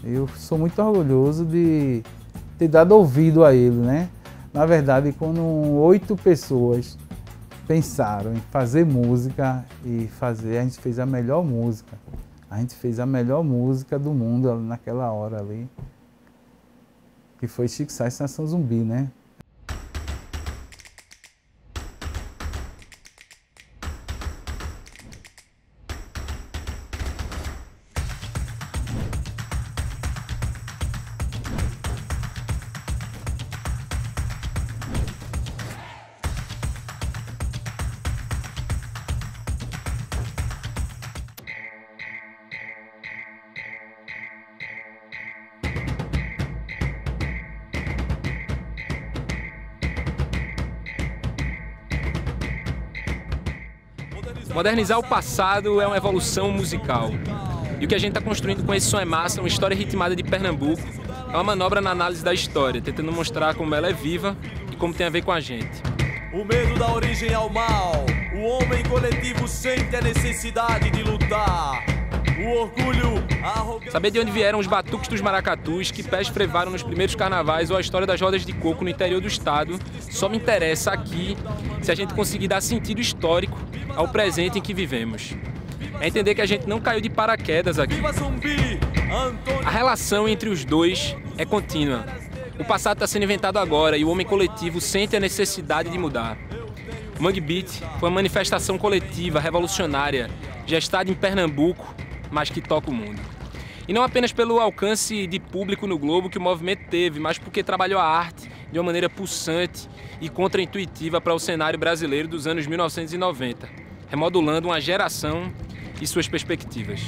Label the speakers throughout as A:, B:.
A: Eu sou muito orgulhoso de ter dado ouvido a ele, né? Na verdade, quando 8 pessoas pensaram em fazer música e fazer, a gente fez a melhor música. A gente fez a melhor música do mundo naquela hora ali, que foi Chico Science Nação Zumbi, né?
B: Modernizar o passado é uma evolução musical. E o que a gente está construindo com esse Som é Massa, uma história ritmada de Pernambuco, é uma manobra na análise da história, tentando mostrar como ela é viva e como tem a ver com a gente.
C: O medo dá origem ao mal, o homem coletivo sente a necessidade de lutar. O orgulho, a arrogância...
B: Saber de onde vieram os batuques dos maracatus, que pés frevaram nos primeiros carnavais ou a história das rodas de coco no interior do estado, só me interessa aqui se a gente conseguir dar sentido histórico ao presente em que vivemos. É entender que a gente não caiu de paraquedas aqui. A relação entre os dois é contínua. O passado está sendo inventado agora e o homem coletivo sente a necessidade de mudar. O Mangue Beat foi uma manifestação coletiva, revolucionária, gestada em Pernambuco, mas que toca o mundo. E não apenas pelo alcance de público no globo que o movimento teve, mas porque trabalhou a arte de uma maneira pulsante e contraintuitiva para o cenário brasileiro dos anos 1990, remodulando uma geração e suas perspectivas.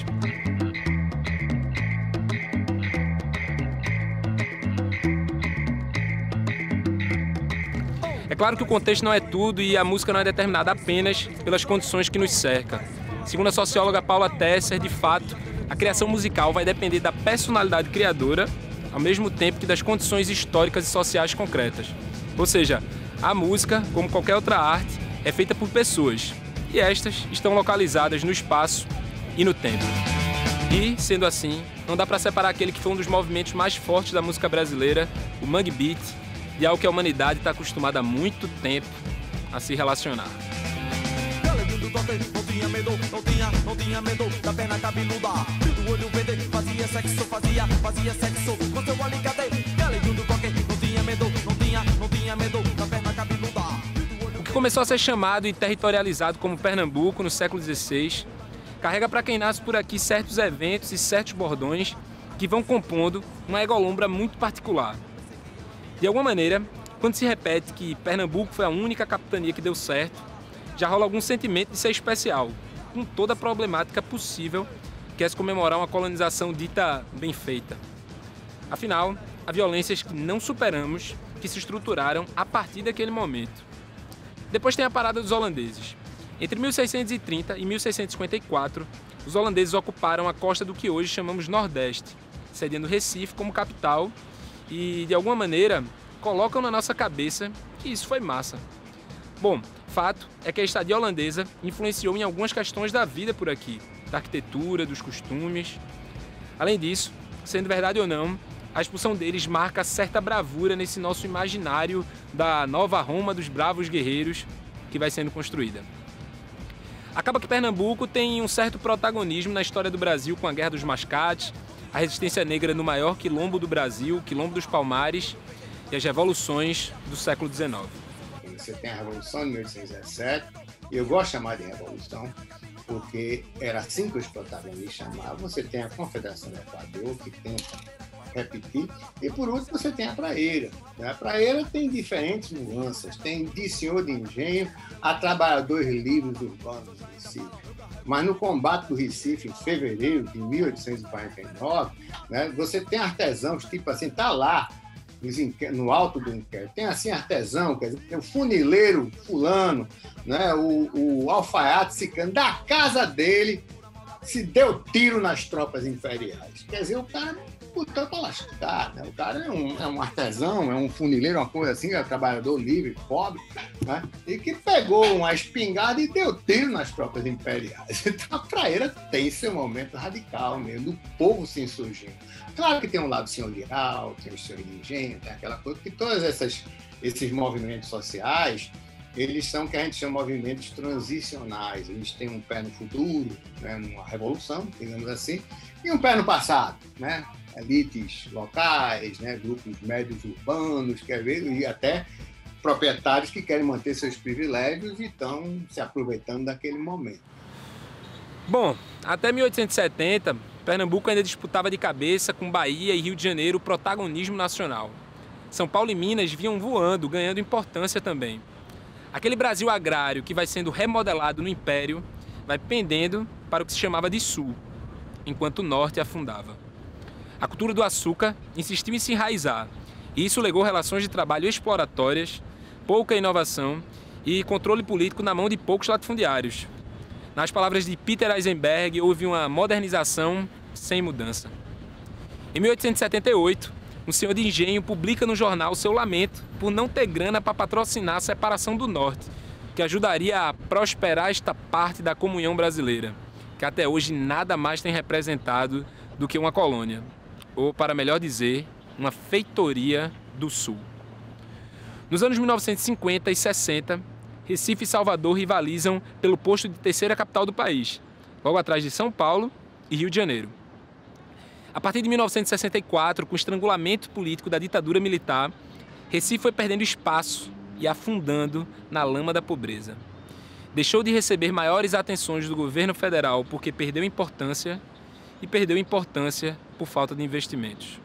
B: É claro que o contexto não é tudo e a música não é determinada apenas pelas condições que nos cercam. Segundo a socióloga Paula Tesser, de fato, a criação musical vai depender da personalidade criadora, ao mesmo tempo que das condições históricas e sociais concretas. Ou seja, a música, como qualquer outra arte, é feita por pessoas, e estas estão localizadas no espaço e no tempo. E, sendo assim, não dá para separar aquele que foi um dos movimentos mais fortes da música brasileira, o Mangue Beat, de algo que a humanidade está acostumada há muito tempo a se relacionar.
C: Não tinha medo da perna cabeluda. Do olho verde, fazia sexo com seu alicate. Não tinha medo da perna cabeluda.
B: O que começou a ser chamado e territorializado como Pernambuco no século XVI, carrega para quem nasce por aqui certos eventos e certos bordões que vão compondo uma egolombra muito particular. De alguma maneira, quando se repete que Pernambuco foi a única capitania que deu certo, já rola algum sentimento de ser especial, com toda a problemática possível que é se comemorar uma colonização dita bem feita. Afinal, há violências que não superamos, que se estruturaram a partir daquele momento. Depois tem a parada dos holandeses. Entre 1630 e 1654, os holandeses ocuparam a costa do que hoje chamamos Nordeste, cedendo Recife como capital e, de alguma maneira, colocam na nossa cabeça que isso foi massa. Bom, fato é que a estadia holandesa influenciou em algumas questões da vida por aqui, da arquitetura, dos costumes. Além disso, sendo verdade ou não, a expulsão deles marca certa bravura nesse nosso imaginário da nova Roma dos bravos guerreiros que vai sendo construída. Acaba que Pernambuco tem um certo protagonismo na história do Brasil com a Guerra dos Mascates, a resistência negra no maior quilombo do Brasil, Quilombo dos Palmares, e as revoluções do século XIX.
D: Você tem a Revolução de 1817, e eu gosto de chamar de Revolução, porque era assim que os protagonistas chamavam. Você tem a Confederação do Equador, que tenta repetir, e por último você tem a Praeira. A Praeira tem diferentes nuances, tem de senhor de engenho a trabalhadores livres urbanos do Recife. Mas no combate do Recife, em fevereiro de 1849, né, você tem artesãos, tipo assim, tá lá, no alto do inquérito, tem assim artesão, quer dizer, tem o funileiro fulano, né, o alfaiate sicano, da casa dele, se deu tiro nas tropas imperiais. Quer dizer, o cara botou para lascar, né? O cara é um artesão, é um funileiro, uma coisa assim, é um trabalhador livre, pobre, né? E que pegou uma espingarda e deu tiro nas tropas imperiais. Então a praeira tem seu momento radical mesmo, do povo se insurgindo. Claro que tem um lado senhorial, tem o seu dirigente, tem aquela coisa, que todos esses movimentos sociais, eles são o que a gente chama de movimentos transicionais. Eles têm um pé no futuro, né, numa revolução, digamos assim, e um pé no passado, né? Elites locais, né, grupos médios urbanos, quer ver, e até proprietários que querem manter seus privilégios e estão se aproveitando daquele momento.
B: Bom, até 1870, Pernambuco ainda disputava de cabeça com Bahia e Rio de Janeiro o protagonismo nacional. São Paulo e Minas vinham voando, ganhando importância também. Aquele Brasil agrário que vai sendo remodelado no Império vai pendendo para o que se chamava de Sul, enquanto o Norte afundava. A cultura do açúcar insistiu em se enraizar, e isso legou relações de trabalho exploratórias, pouca inovação e controle político na mão de poucos latifundiários. Nas palavras de Peter Eisenberg, houve uma modernização sem mudança. Em 1878, um senhor de engenho publica no jornal seu lamento por não ter grana para patrocinar a separação do Norte, que ajudaria a prosperar esta parte da comunhão brasileira, que até hoje nada mais tem representado do que uma colônia, ou, para melhor dizer, uma feitoria do Sul. Nos anos 1950 e 60, Recife e Salvador rivalizam pelo posto de terceira capital do país, logo atrás de São Paulo e Rio de Janeiro. A partir de 1964, com o estrangulamento político da ditadura militar, Recife foi perdendo espaço e afundando na lama da pobreza. Deixou de receber maiores atenções do governo federal porque perdeu importância e perdeu importância por falta de investimentos.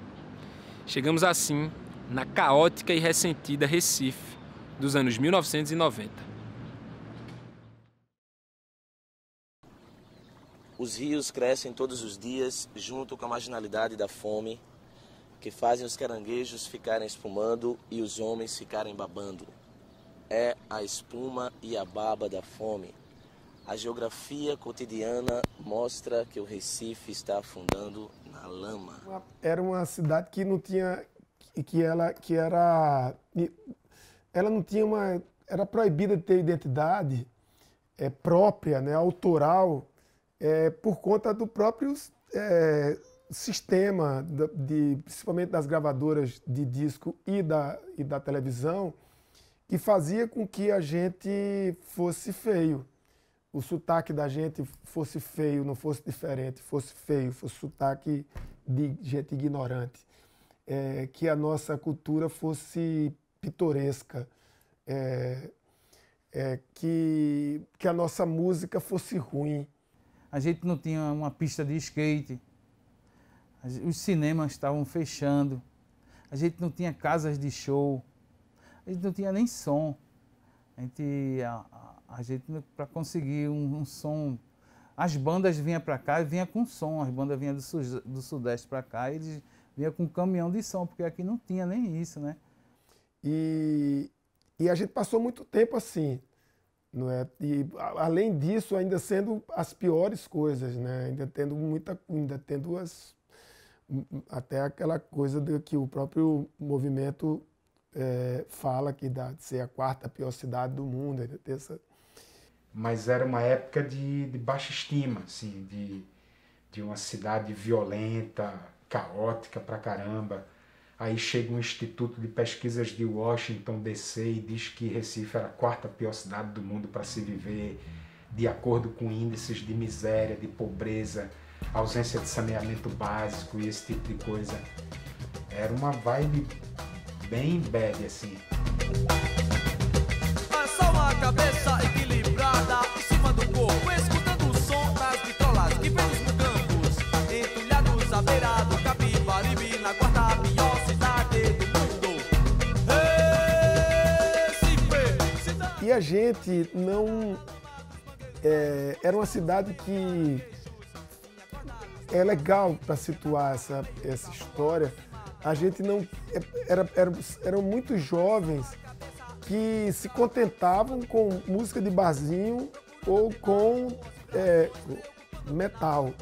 B: Chegamos assim na caótica e ressentida Recife dos anos 1990.
E: Os rios crescem todos os dias junto com a marginalidade da fome, que fazem os caranguejos ficarem espumando e os homens ficarem babando. É a espuma e a baba da fome. A geografia cotidiana mostra que o Recife está afundando na lama.
F: Era uma cidade que não tinha, ela não tinha uma, era proibida de ter identidade própria, né, autoral, por conta do próprio sistema, principalmente das gravadoras de disco e da televisão, que fazia com que a gente fosse feio. O sotaque da gente fosse feio, não fosse diferente, fosse feio, fosse sotaque de gente ignorante. Que a nossa cultura fosse pitoresca, que a nossa música fosse ruim.
A: A gente não tinha uma pista de skate, os cinemas estavam fechando, a gente não tinha casas de show, a gente não tinha nem som. A gente para conseguir um som, as bandas vinham para cá e vinham com som, as bandas vinham do Sudeste para cá e eles vinham com um caminhão de som, porque aqui não tinha nem isso, né? E a gente passou muito tempo assim, não é? E além disso, ainda sendo as piores coisas, né? Ainda tendo até aquela coisa que o próprio movimento fala que dá de ser a quarta pior cidade do mundo, ainda tem essa...
G: Mas era uma época de baixa estima, assim, de uma cidade violenta, caótica pra caramba. Aí chega um instituto de pesquisas de Washington, D.C. e diz que Recife era a quarta pior cidade do mundo para se viver, de acordo com índices de miséria, de pobreza, ausência de saneamento básico e esse tipo de coisa. Era uma vibe bem bad, assim.
C: É só uma cabeça equilibrada em cima do corpo, escutando o som das vitrolas que vem dos campos, entulhados à beira do Capibaribe, na quarta pior cidade do mundo. Recife!
F: E a gente não... era uma cidade que é legal para situar essa história. A gente não... eram muitos jovens que se contentavam com música de barzinho ou com metal,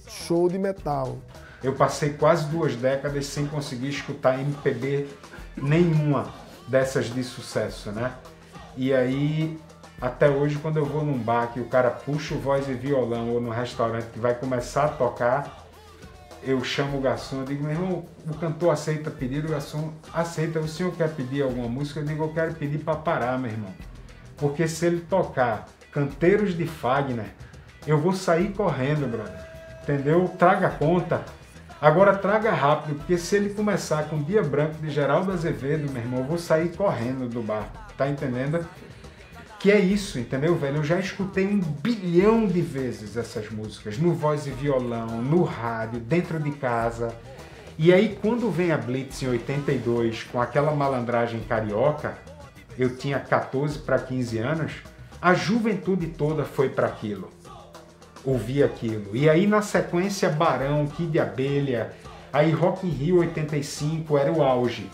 F: show de metal.
G: Eu passei quase 2 décadas sem conseguir escutar MPB nenhuma dessas de sucesso, né? E aí, até hoje, quando eu vou num bar que o cara puxa o voz e violão, ou no restaurante que vai começar a tocar, eu chamo o garçom, eu digo, meu irmão, o cantor aceita pedido, o garçom aceita, o senhor quer pedir alguma música? Eu digo, eu quero pedir para parar, meu irmão. Porque se ele tocar Canteiros de Fagner, eu vou sair correndo, brother. Entendeu? Traga conta. Agora traga rápido, porque se ele começar com Dia Branco de Geraldo Azevedo, meu irmão, eu vou sair correndo do bar. Tá entendendo? Que é isso, entendeu, velho? Eu já escutei 1 bilhão de vezes essas músicas, no voz e violão, no rádio, dentro de casa. E aí, quando vem a Blitz em 82, com aquela malandragem carioca, eu tinha 14 para 15 anos, a juventude toda foi para aquilo, ouvir aquilo. E aí, na sequência, Barão, Kid de Abelha, aí Rock in Rio 85 era o auge.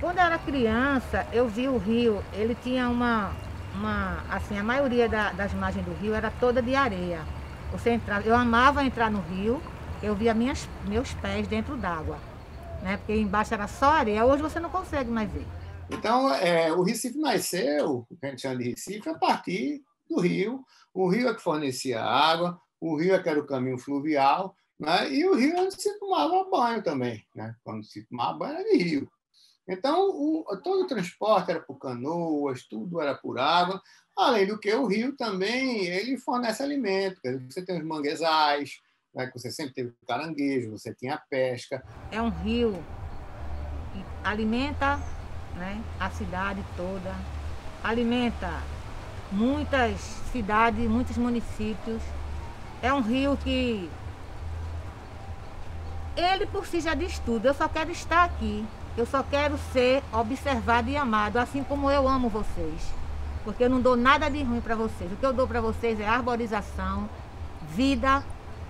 H: Quando eu era criança, eu vi o rio, ele tinha assim, a maioria das margens do rio era toda de areia. Você entrava, eu amava entrar no rio, eu via meus pés dentro d'água, né? Porque embaixo era só areia, hoje você não consegue mais ver.
D: Então, o Recife nasceu, o que a gente chama de Recife, a partir do rio. O rio é que fornecia água, o rio é que era o caminho fluvial, né? E o rio é onde se tomava banho também, né? Quando se tomava banho era de rio. Então, todo o transporte era por canoas, tudo era por água, além do que o rio também ele fornece alimento. Você tem os manguezais, né, que você sempre teve caranguejo, você tinha a pesca.
H: É um rio que alimenta, né, a cidade toda, alimenta muitas cidades, muitos municípios. É um rio que ele por si já diz tudo, eu só quero estar aqui. Eu só quero ser observado e amado, assim como eu amo vocês. Porque eu não dou nada de ruim para vocês. O que eu dou para vocês é arborização, vida,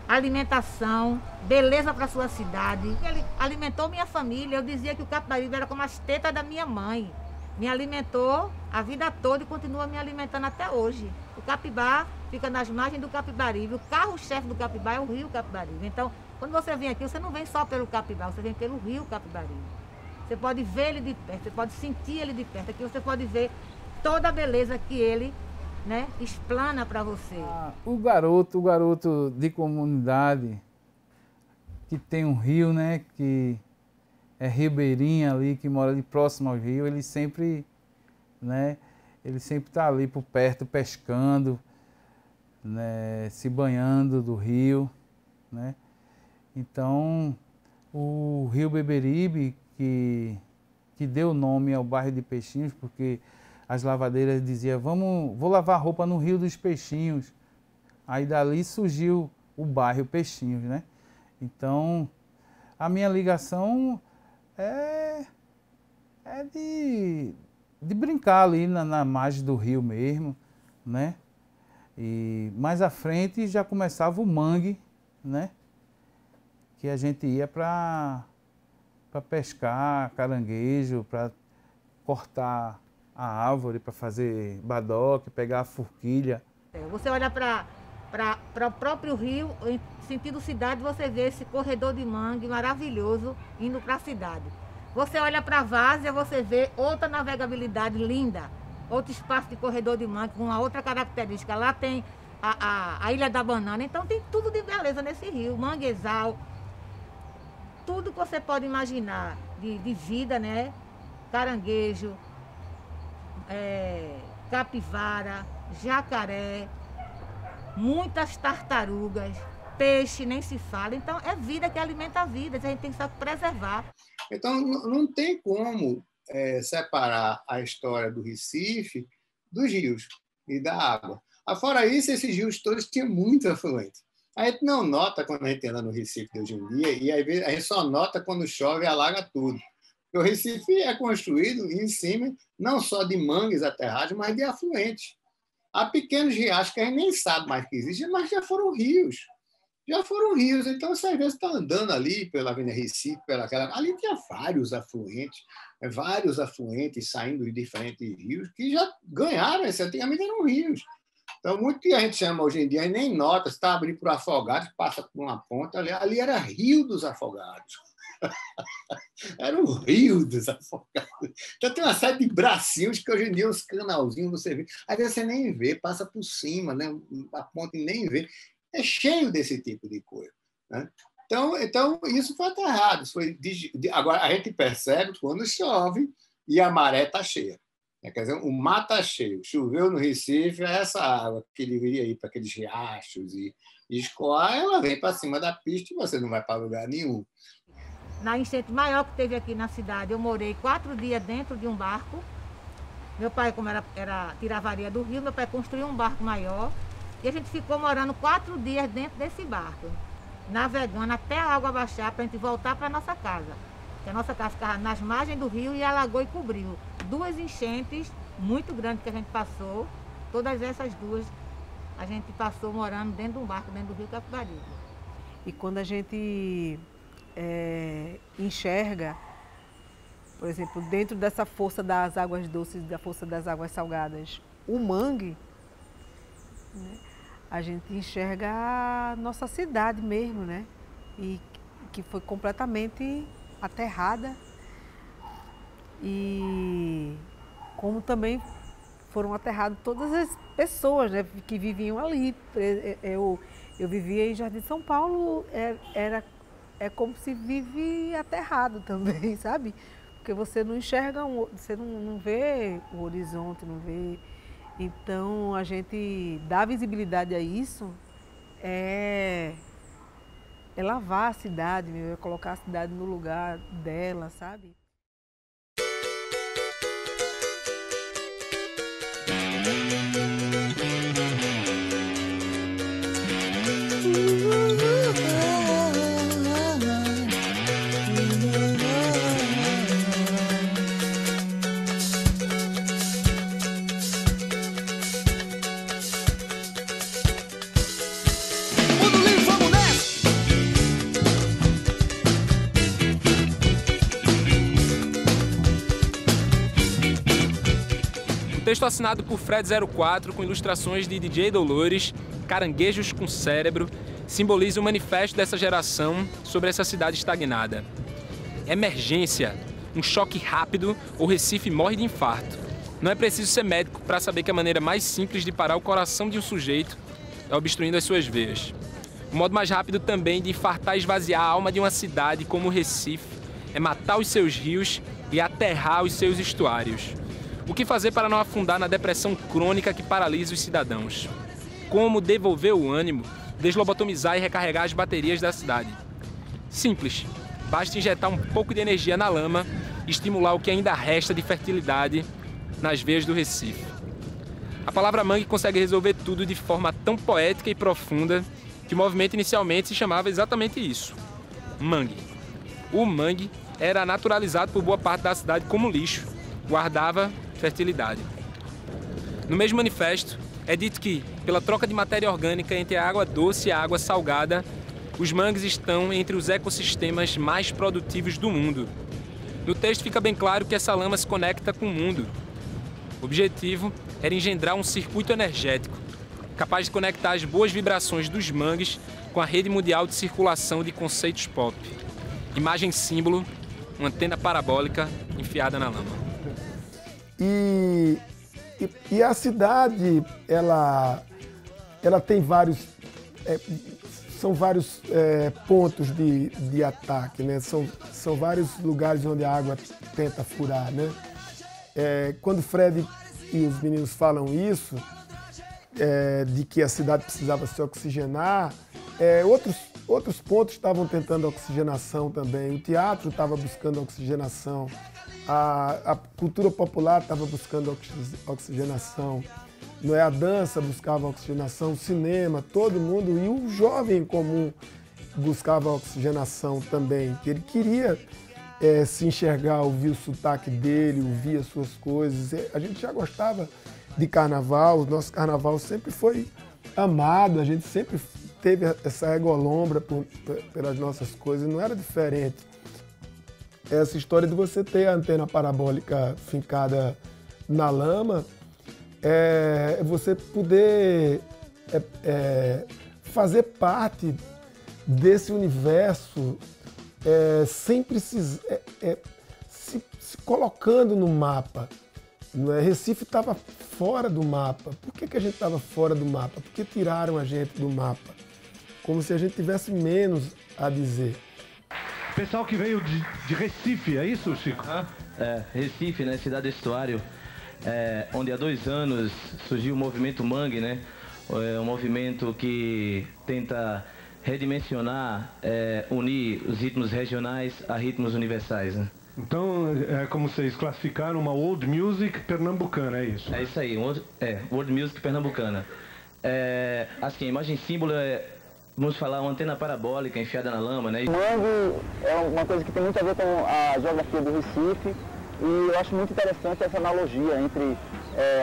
H: alimentação, beleza para sua cidade. Ele alimentou minha família. Eu dizia que o Capibaribe era como as tetas da minha mãe. Me alimentou a vida toda e continua me alimentando até hoje. O Capibá fica nas margens do Capibaribe. O carro-chefe do Capibá é o rio Capibaribe. Então, quando você vem aqui, você não vem só pelo Capibá, você vem pelo rio Capibaribe. Você pode ver ele de perto, você pode sentir ele de perto. Aqui você pode ver toda a beleza que ele, né, explana para você.
A: O garoto de comunidade, que tem um rio, né, que é ribeirinho ali, que mora ali próximo ao rio, ele sempre está ali por perto, pescando, né, se banhando do rio, né. Então, o rio Beberibe, que deu nome ao bairro de Peixinhos, porque as lavadeiras diziam, vou lavar roupa no Rio dos Peixinhos. Aí dali surgiu o bairro Peixinhos, né? Então, a minha ligação é de brincar ali na margem do rio mesmo, né? E mais à frente já começava o mangue, né? Que a gente ia para pescar caranguejo, para cortar a árvore, para fazer badoque, pegar a forquilha.
H: Você olha para o próprio rio, em sentido cidade, você vê esse corredor de mangue maravilhoso indo para a cidade. Você olha para a várzea, você vê outra navegabilidade linda, outro espaço de corredor de mangue com uma outra característica. Lá tem a Ilha da Banana, então tem tudo de beleza nesse rio, manguezal, tudo que você pode imaginar de vida, né? Caranguejo, capivara, jacaré, muitas tartarugas, peixe, nem se fala. Então, é vida que alimenta a vida, a gente tem que só preservar.
D: Então, não tem como separar a história do Recife dos rios e da água. Fora isso, esses rios todos tinham muito afluente. A gente não nota quando a gente anda no Recife de hoje em dia, e às vezes a gente só nota quando chove e alaga tudo. O Recife é construído em cima não só de mangues aterrados, mas de afluentes. Há pequenos riachos que a gente nem sabe mais que existem, mas já foram rios. Já foram rios. Então, você às vezes está andando ali pela Avenida Recife, ali tinha vários afluentes saindo de diferentes rios que já ganharam, antigamente eram rios. Então, muito que a gente chama hoje em dia, a gente nem nota, se está abrindo para o Afogados, passa por uma ponta, ali era Rio dos Afogados. Era o Rio dos Afogados. Então, tem uma série de bracinhos que hoje em dia, os canalzinhos, você vê. Às vezes você nem vê, passa por cima, né? A ponte nem vê. É cheio desse tipo de coisa, né? Então, isso foi aterrado. Agora, a gente percebe quando chove e a maré está cheia. Quer dizer, o mar está cheio. Choveu no Recife, essa água que deveria ir para aqueles riachos e escoar, ela vem para cima da pista e você não vai para lugar nenhum.
H: Na enchente maior que teve aqui na cidade, eu morei 4 dias dentro de um barco. Meu pai, como era tiravaria do rio, meu pai construiu um barco maior. E a gente ficou morando 4 dias dentro desse barco, navegando até a água baixar para a gente voltar para a nossa casa. Porque a nossa casa ficava nas margens do rio e alagou e cobriu. 2 enchentes muito grandes que a gente passou, todas essas 2 a gente passou morando dentro de um barco, dentro do rio Capibaribe.
I: E quando a gente enxerga, por exemplo, dentro dessa força das águas doces, da força das águas salgadas, o mangue, né? A gente enxerga a nossa cidade mesmo, né? E que foi completamente aterrada. E como também foram aterradas todas as pessoas, né, que viviam ali. Eu vivia em Jardim São Paulo, é como se vive aterrado também, sabe? Porque você não enxerga, você não vê o horizonte, não vê. Então, a gente dá visibilidade a isso, é lavar a cidade, é colocar a cidade no lugar dela, sabe?
B: Texto assinado por Fred04, com ilustrações de DJ Dolores, Caranguejos com Cérebro, simboliza o manifesto dessa geração sobre essa cidade estagnada. Emergência, um choque rápido ou Recife morre de infarto. Não é preciso ser médico para saber que a maneira mais simples de parar o coração de um sujeito é obstruindo as suas veias. O modo mais rápido também de infartar e esvaziar a alma de uma cidade como o Recife é matar os seus rios e aterrar os seus estuários. O que fazer para não afundar na depressão crônica que paralisa os cidadãos? Como devolver o ânimo, deslobotomizar e recarregar as baterias da cidade? Simples. Basta injetar um pouco de energia na lama e estimular o que ainda resta de fertilidade nas veias do Recife. A palavra mangue consegue resolver tudo de forma tão poética e profunda que o movimento inicialmente se chamava exatamente isso: mangue. O mangue era naturalizado por boa parte da cidade como lixo, guardava fertilidade. No mesmo manifesto, é dito que, pela troca de matéria orgânica entre a água doce e a água salgada, os mangues estão entre os ecossistemas mais produtivos do mundo. No texto fica bem claro que essa lama se conecta com o mundo. O objetivo era engendrar um circuito energético, capaz de conectar as boas vibrações dos mangues com a rede mundial de circulação de conceitos pop. Imagem símbolo, uma antena parabólica enfiada na lama.
F: E a cidade, ela tem vários, são vários pontos de ataque, né? São vários lugares onde a água tenta furar, né? Quando Fred e os meninos falam isso, de que a cidade precisava se oxigenar, outros pontos estavam tentando oxigenação também. O teatro estava buscando oxigenação. A cultura popular estava buscando oxigenação. Não é? A dança buscava oxigenação, o cinema, todo mundo, e o jovem comum buscava oxigenação também, que ele queria se enxergar, ouvir o sotaque dele, ouvir as suas coisas. A gente já gostava de carnaval, o nosso carnaval sempre foi amado, a gente sempre teve essa egolombra pelas nossas coisas, não era diferente. Essa história de você ter a antena parabólica fincada na lama, você poder fazer parte desse universo sem precisar, se colocando no mapa. Não é? Recife estava fora do mapa. Por que a gente estava fora do mapa? Porque tiraram a gente do mapa. Como se a gente tivesse menos a dizer.
J: Pessoal que veio de Recife, é isso, Chico?
K: Recife, né? Cidade do Estuário, onde há 2 anos surgiu o movimento Mangue, né? Um movimento que tenta redimensionar, unir os ritmos regionais a ritmos universais, né?
J: Então, é como vocês classificaram uma World Music pernambucana, é isso?
K: É isso aí, World Music pernambucana. Assim, a imagem símbolo vamos falar, uma antena parabólica enfiada na lama, né?
L: Mangue é uma coisa que tem muito a ver com a geografia do Recife, e eu acho muito interessante essa analogia entre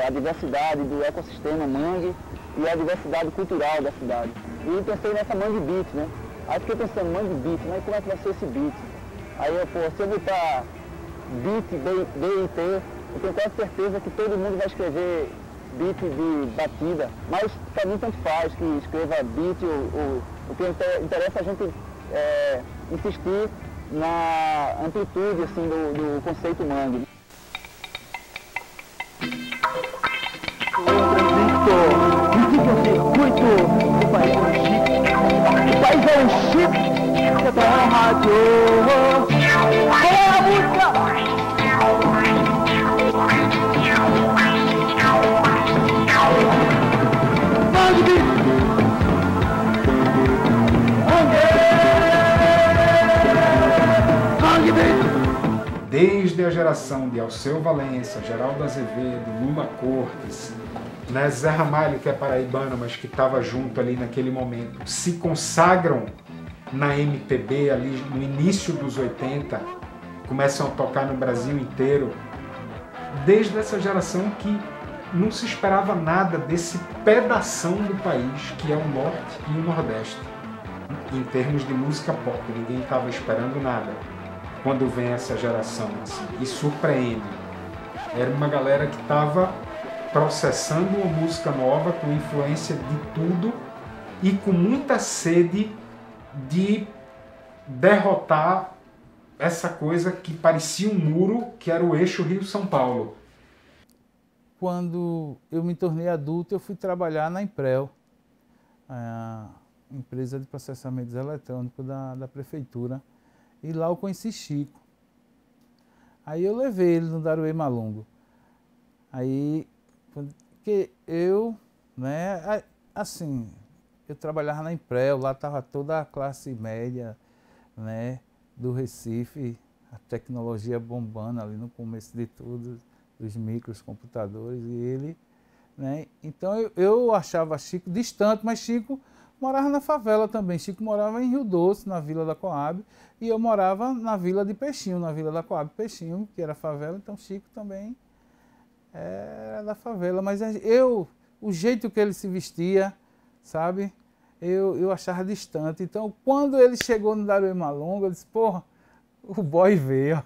L: a diversidade do ecossistema Mangue e a diversidade cultural da cidade. E pensei nessa Mangue Beat, né? Aí fiquei pensando, Mangue Beat, mas como é que vai ser esse beat? Aí se eu botar beat, B-I-T, eu tenho quase certeza que todo mundo vai escrever beat de batida, mas para mim tanto faz que escreva beat, o que interessa é a gente insistir na amplitude assim, do conceito Mangue. O país é um chip, você tá na rádio, a música!
G: Desde a geração de Alceu Valença, Geraldo Azevedo, Lula Cortes, né, Zé Ramalho, que é paraibano, mas que estava junto ali naquele momento, se consagram na MPB ali no início dos 80, começam a tocar no Brasil inteiro, desde essa geração que não se esperava nada desse pedação do país, que é o Norte e o Nordeste, em termos de música pop. Ninguém estava esperando nada quando vem essa geração, assim, e surpreende. Era uma galera que estava processando uma música nova com influência de tudo e com muita sede de derrotar essa coisa que parecia um muro, que era o eixo Rio-São Paulo.
A: Quando eu me tornei adulto, eu fui trabalhar na Imprel, a empresa de processamentos eletrônicos da prefeitura. E lá eu conheci Chico. Aí eu levei ele no Daruê Malungo. Aí, que eu, né, assim, eu trabalhava na Imprel, lá estava toda a classe média, né, do Recife, a tecnologia bombando ali no começo de tudo, dos micros, computadores, e ele, né, então eu achava Chico distante, mas Chico morava na favela também. Chico morava em Rio Doce, na Vila da Coab, e eu morava na Vila de Peixinho, na Vila da Coab Peixinho, que era favela, então Chico também era da favela. Mas o jeito que ele se vestia, sabe, eu achava distante. Então, quando ele chegou no Daruê Malungo, eu disse, porra, o boy veio.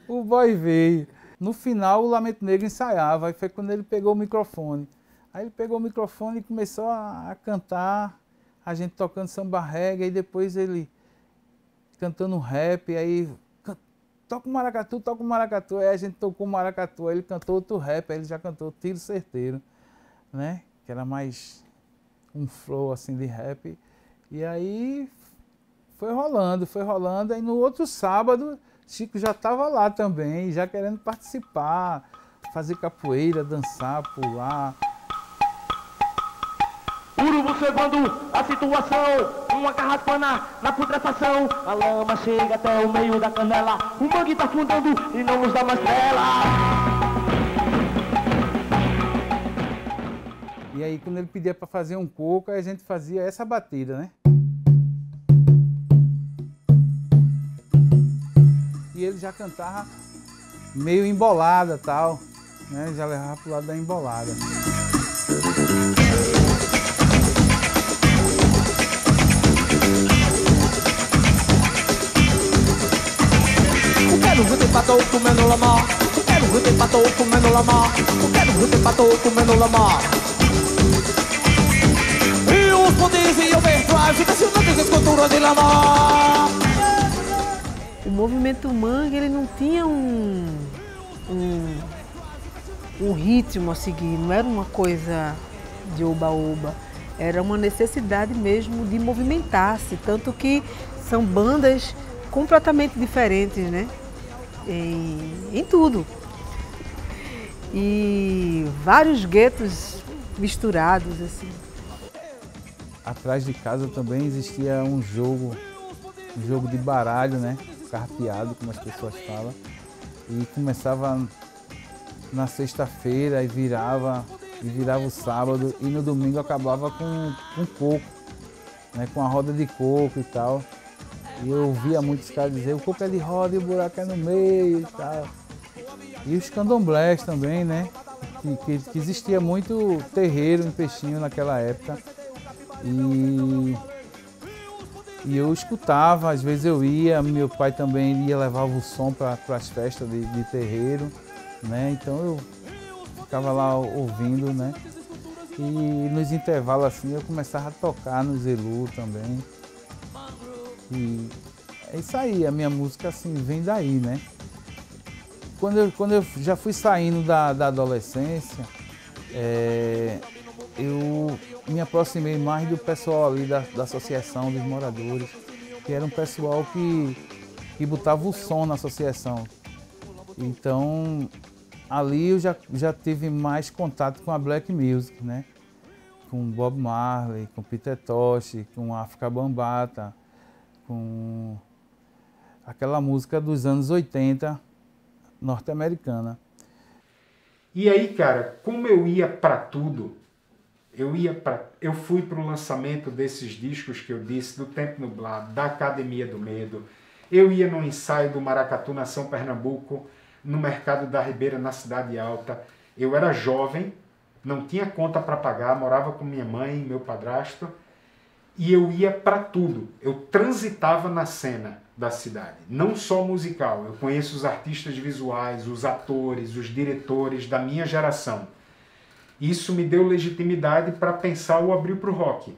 A: O boy veio. No final, o Lamento Negro ensaiava, aí foi quando ele pegou o microfone. Aí ele pegou o microfone e começou a cantar, a gente tocando samba reggae, e depois ele cantando rap, aí toca o maracatu, aí a gente tocou o maracatu, aí ele cantou outro rap, aí ele já cantou Tiro Certeiro, né? Que era mais um flow assim de rap. E aí foi rolando, aí no outro sábado, Chico já estava lá também, já querendo participar, fazer capoeira, dançar, pular.
C: Puro observando a situação, uma carrapana na putrefação. A lama chega até o meio da canela, o mangue tá afundando e não nos dá mais trela.
A: E aí quando ele pedia para fazer um coco, a gente fazia essa batida, né? E ele já cantava meio embolada e tal, né? Já levava pro lado da embolada.
C: Quero ver pato comendo lama. Quero ver pato comendo lama. Quero ver pato comendo lama. E os poderes e overdrive impressionantes esculturas de lama.
I: O movimento mangue, ele não tinha um ritmo a seguir, não era uma coisa de oba-oba, era uma necessidade mesmo de movimentar-se, tanto que são bandas completamente diferentes, né? Em tudo. E vários guetos misturados, assim.
A: Atrás de casa também existia um jogo de baralho, né? Carpeado, como as pessoas falam. E começava na sexta-feira e virava o sábado, e no domingo acabava com coco, né? Com a roda de coco e tal. E eu ouvia muitos caras dizer, o coco é de roda e o buraco é no meio e tal. E os candomblés também, né? Que existia muito terreiro em Peixinho naquela época. E eu escutava, às vezes eu ia, meu pai também ia, levava o som para as festas de terreiro, né? Então eu ficava lá ouvindo, né? E nos intervalos assim eu começava a tocar no Zelu também. E é isso aí, a minha música assim vem daí, né? Quando eu já fui saindo da adolescência, eu me aproximei mais do pessoal ali da Associação dos Moradores, que era um pessoal que botava o som na associação. Então, ali eu já tive mais contato com a Black Music, né? Com Bob Marley, com Peter Tosh, com Afrika Bambaataa, com aquela música dos anos 80, norte-americana.
G: E aí, cara, como eu ia para tudo, eu fui para o lançamento desses discos que eu disse, do Tempo Nublado, da Academia do Medo. Eu ia no ensaio do Maracatu, Nação Pernambuco, no Mercado da Ribeira, na Cidade Alta. Eu era jovem, não tinha conta para pagar, morava com minha mãe e meu padrasto, e eu ia para tudo. Eu transitava na cena da cidade, não só musical. Eu conheço os artistas visuais, os atores, os diretores da minha geração. Isso me deu legitimidade para pensar o Abril pro Rock.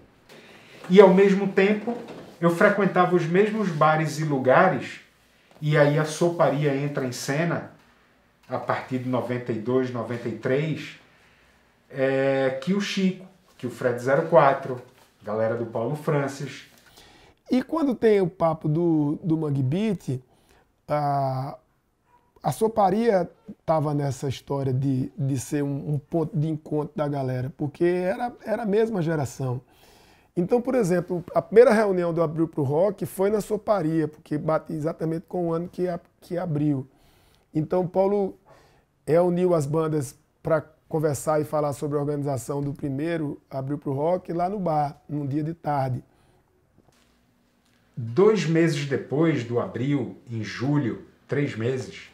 G: E ao mesmo tempo, eu frequentava os mesmos bares e lugares, e aí a soparia entra em cena, a partir de 92, 93, que o Chico, que o Fred 04, galera do Paulo Francis.
F: E quando tem o papo do Mangue Beat, a soparia estava nessa história de ser um ponto de encontro da galera, porque era a mesma geração. Então, por exemplo, a primeira reunião do Abril pro Rock foi na soparia, porque bate exatamente com o ano que abriu. Então, Paulo uniu as bandas para conversar e falar sobre a organização do primeiro Abril pro Rock lá no bar, num dia de tarde.
G: 2 meses depois do Abril, em julho, 3 meses,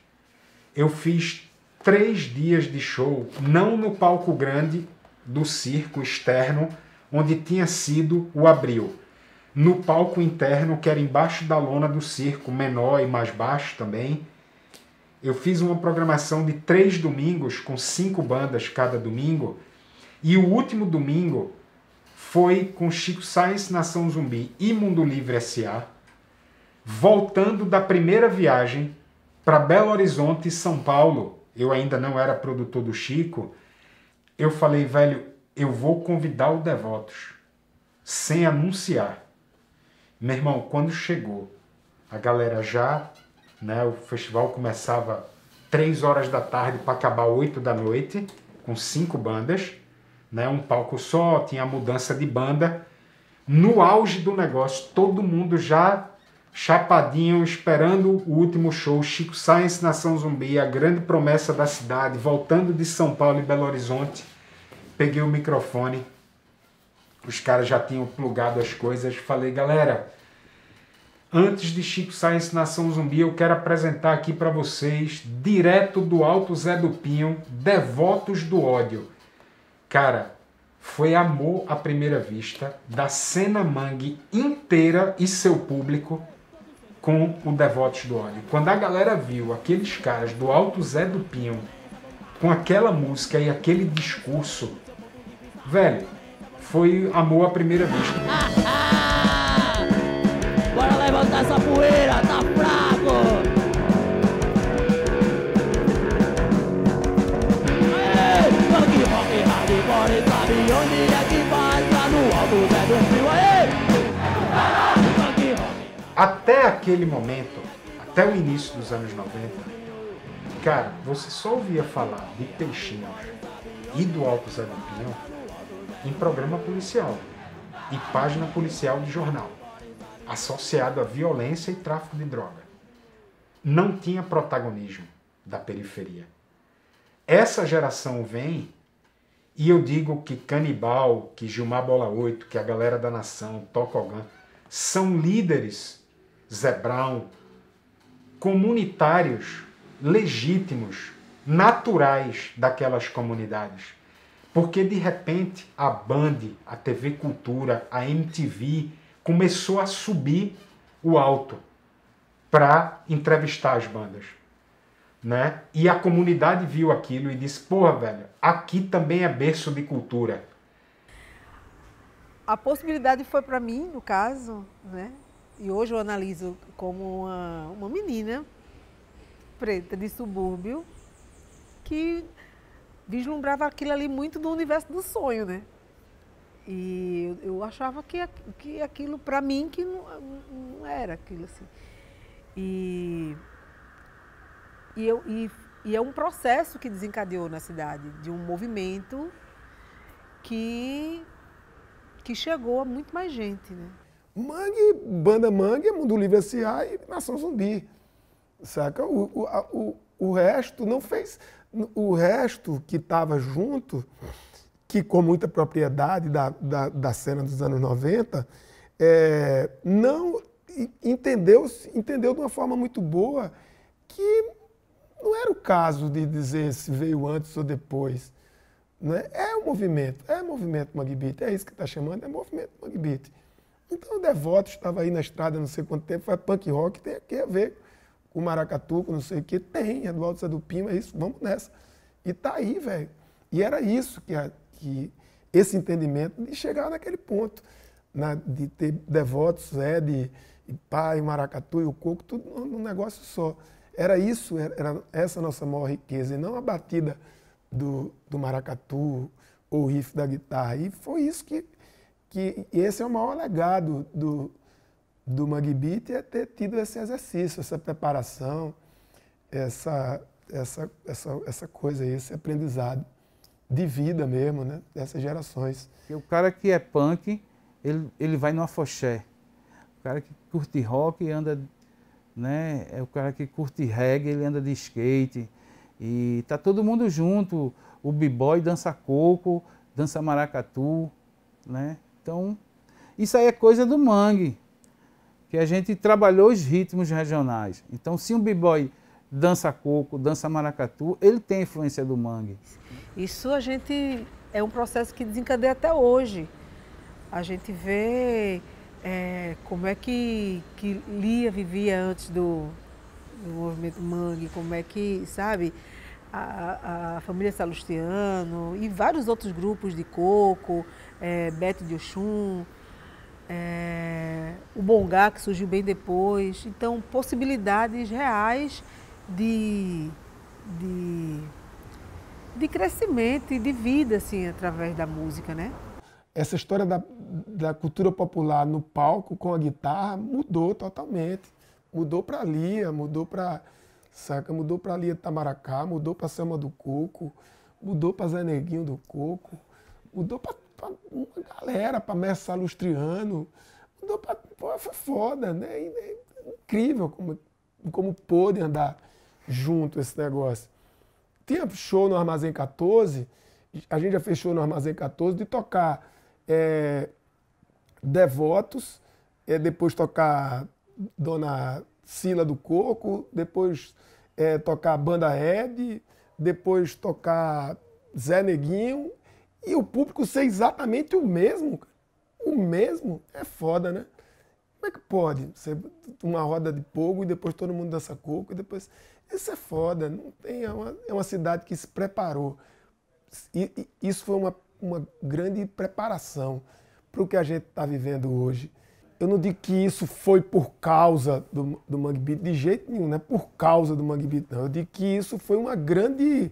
G: eu fiz 3 dias de show, não no palco grande do circo externo, onde tinha sido o Abril. No palco interno, que era embaixo da lona do circo, menor e mais baixo também. Eu fiz uma programação de 3 domingos, com 5 bandas cada domingo. E o último domingo foi com Chico Science, Nação Zumbi e Mundo Livre S.A., voltando da primeira viagem para Belo Horizonte e São Paulo. Eu ainda não era produtor do Chico. Eu falei, velho, eu vou convidar o Devotos, sem anunciar. Meu irmão, quando chegou, a galera já, né, o festival começava 3 horas da tarde para acabar 8 da noite, com 5 bandas, né, um palco só, tinha a mudança de banda. No auge do negócio, todo mundo já chapadinho, esperando o último show, Chico Science, Nação Zumbi, a grande promessa da cidade, voltando de São Paulo e Belo Horizonte. peguei o microfone, os caras já tinham plugado as coisas, falei, galera, antes de Chico Science Nação Zumbi, eu quero apresentar aqui para vocês, direto do Alto Zé do Pinho, Devotos do Ódio. Cara, foi amor à primeira vista da cena mangue inteira e seu público com o Devotos do Ódio. Quando a galera viu aqueles caras do Alto Zé do Pinho com aquela música e aquele discurso, velho, foi amor à primeira vista.
C: Bora levantar essa poeira, tá fraco! Aê! Funk, rock, hardcore, sabe onde é que vai? Tá no Alto Zé do Pinho, aê! Funk, rock.
G: Até aquele momento, até o início dos anos 90, cara, você só ouvia falar de Peixinhos e do Alto Zé do Pinho em programa policial e página policial de jornal, associado à violência e tráfico de droga. Não tinha protagonismo da periferia. Essa geração vem, e eu digo que Canibal, que Gilmar Bola 8, que a galera da Nação, Tocogan, são líderes, Zé Brown, comunitários, legítimos, naturais daquelas comunidades. Porque, de repente, a Band, a TV Cultura, a MTV começou a subir o alto para entrevistar as bandas, né? E a comunidade viu aquilo e disse, porra, velho, aqui também é berço de cultura.
I: A possibilidade foi para mim, no caso, né? E hoje eu analiso como uma menina preta de subúrbio que vislumbrava aquilo ali muito do universo do sonho, né? E eu achava que aquilo, para mim, que não era aquilo assim. E é um processo que desencadeou na cidade, de um movimento que chegou a muito mais gente, né?
F: Mangue, Banda Mangue, Mundo Livre S.A. e Nação Zumbi, saca? O resto não fez... O resto que estava junto, que com muita propriedade da cena dos anos 90, não entendeu de uma forma muito boa que não era o caso de dizer se veio antes ou depois. Né? É o movimento Mangue Beat, é isso que está chamando, é movimento Mangue Beat. Então o Devoto estava aí na estrada não sei quanto tempo, faz punk rock, tem que ver com o maracatu, com não sei o quê, tem, é do Alto Zé do Pinho, é isso, vamos nessa. E tá aí, velho. E era isso que esse entendimento de chegar naquele ponto, de ter Devotos, de pai, maracatu e o coco, tudo num negócio só. Era isso, era essa a nossa maior riqueza, e não a batida do maracatu ou o riff da guitarra. E foi isso que esse é o maior legado do Mangue Beat, é ter tido esse exercício, essa preparação, essa coisa aí, esse aprendizado de vida mesmo, né, dessas gerações.
A: E o cara que é punk, ele vai no afoxé. O cara que curte rock anda, né, é o cara que curte reggae, ele anda de skate. E tá todo mundo junto, o b-boy dança coco, dança maracatu, né? Então, isso aí é coisa do mangue, que a gente trabalhou os ritmos regionais. Então, se um b-boy dança coco, dança maracatu, ele tem influência do mangue.
I: Isso é um processo que desencadeia até hoje. A gente vê como é que Lia vivia antes do movimento mangue, como é que, sabe, a família Salustiano e vários outros grupos de coco, Beto de Oxum, o Bongá, que surgiu bem depois. Então, possibilidades reais de crescimento e de vida, assim, através da música, né?
F: Essa história da cultura popular no palco com a guitarra mudou totalmente. Mudou para Lia, mudou para Lia de Tamaracá, mudou para Selma do Coco, mudou para Zé Neguinho do Coco, mudou para uma galera, para Mestre Salustiano, mudou para... Foi foda, né? Incrível como pôde andar junto esse negócio. Tinha show no Armazém 14, a gente já fechou no Armazém 14 de tocar Devotos, depois tocar Dona Cila do Coco, depois tocar Banda Red, depois tocar Zé Neguinho, e o público ser exatamente o mesmo. O mesmo é foda, né? Como é que pode ser uma roda de pogo e depois todo mundo dança coco e depois... Isso é foda, não tem, é uma cidade que se preparou. E isso foi uma grande preparação para o que a gente está vivendo hoje. Eu não digo que isso foi por causa do Mangue Beat, de jeito nenhum, não é por causa do Mangue Beat, não. Eu digo que isso foi uma grande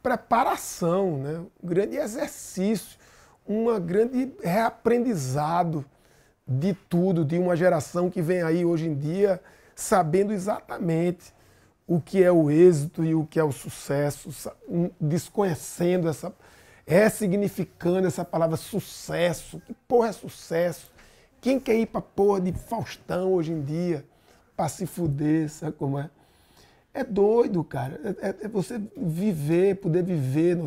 F: preparação, né? Um grande exercício, um grande reaprendizado de tudo, de uma geração que vem aí hoje em dia sabendo exatamente o que é o êxito e o que é o sucesso, desconhecendo ressignificando essa palavra sucesso. Que porra é sucesso? Quem quer ir pra porra de Faustão hoje em dia pra se fuder, sabe como é? É doido, cara. É você viver, poder viver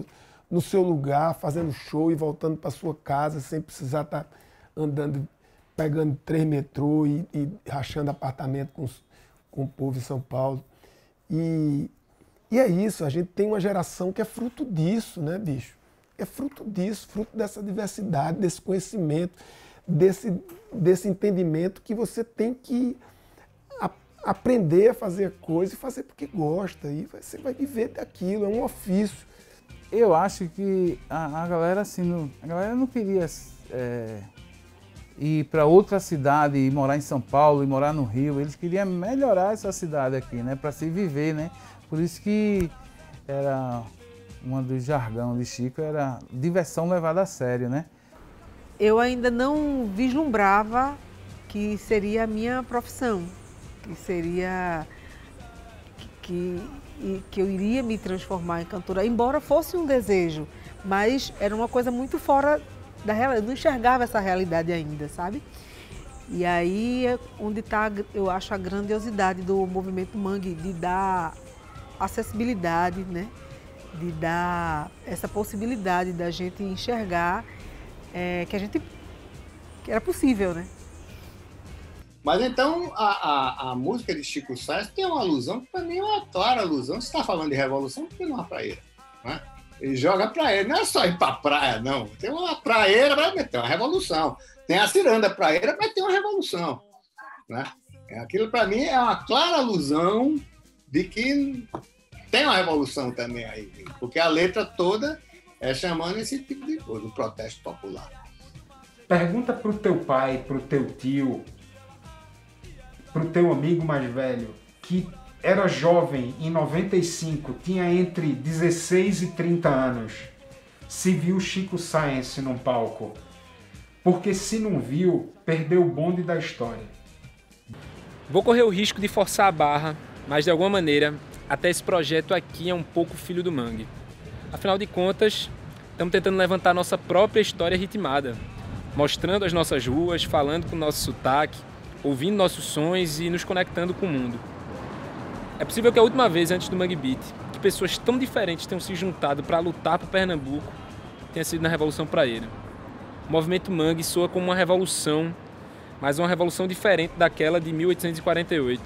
F: no seu lugar, fazendo show e voltando pra sua casa sem precisar estar andando, pegando 3 metrô e rachando apartamento com o povo em São Paulo. E é isso, a gente tem uma geração que é fruto disso, né, bicho? É fruto disso, fruto dessa diversidade, desse conhecimento, desse entendimento que você tem que aprender a fazer coisa e fazer porque gosta. E você vai viver daquilo, é um ofício.
A: Eu acho que a galera, assim, a galera não queria ir para outra cidade e morar em São Paulo e morar no Rio. Eles queriam melhorar essa cidade aqui, né, para se viver, né? Por isso que era uma dos jargão de Chico, era diversão levada a sério, né?
I: Eu ainda não vislumbrava que seria a minha profissão, que seria que eu iria me transformar em cantora, embora fosse um desejo, mas era uma coisa muito fora da realidade, eu não enxergava essa realidade ainda, sabe? E aí é onde está, eu acho, a grandiosidade do movimento Mangue, de dar acessibilidade, né? De dar essa possibilidade da gente enxergar que era possível, né?
D: Mas então a música de Chico Sainz tem uma alusão, que para mim é uma clara alusão. Você está falando de revolução, porque não é uma praieira, né? Ele joga praieira, não é só ir para a praia, não. Tem uma praieira, vai meter uma revolução. Tem a ciranda praieira, vai ter uma revolução, né? Aquilo para mim é uma clara alusão de que tem uma revolução também aí, porque a letra toda é chamando esse tipo de coisa, o protesto popular.
G: Pergunta pro teu pai, pro teu tio, pro teu amigo mais velho, que era jovem em 95, tinha entre 16 e 30 anos, se viu Chico Sainz num palco. Porque se não viu, perdeu o bonde da história.
B: Vou correr o risco de forçar a barra, mas de alguma maneira, até esse projeto aqui é um pouco filho do Mangue. Afinal de contas, estamos tentando levantar nossa própria história ritmada, mostrando as nossas ruas, falando com o nosso sotaque, ouvindo nossos sons e nos conectando com o mundo. É possível que a última vez antes do Mangue Beat, que pessoas tão diferentes tenham se juntado para lutar por Pernambuco, tenha sido na Revolução Praieira. O movimento Mangue soa como uma revolução, mas uma revolução diferente daquela de 1848.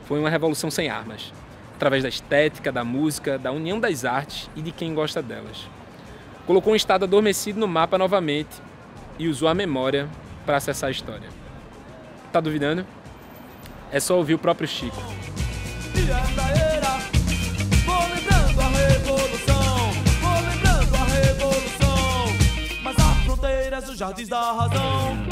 B: Foi uma revolução sem armas, através da estética, da música, da união das artes e de quem gosta delas. Colocou um estado adormecido no mapa novamente e usou a memória para acessar a história. Tá duvidando? É só ouvir o próprio Chico.
C: Vou lembrando a revolução, vou lembrando a revolução, mas há fronteiras dos jardins da razão.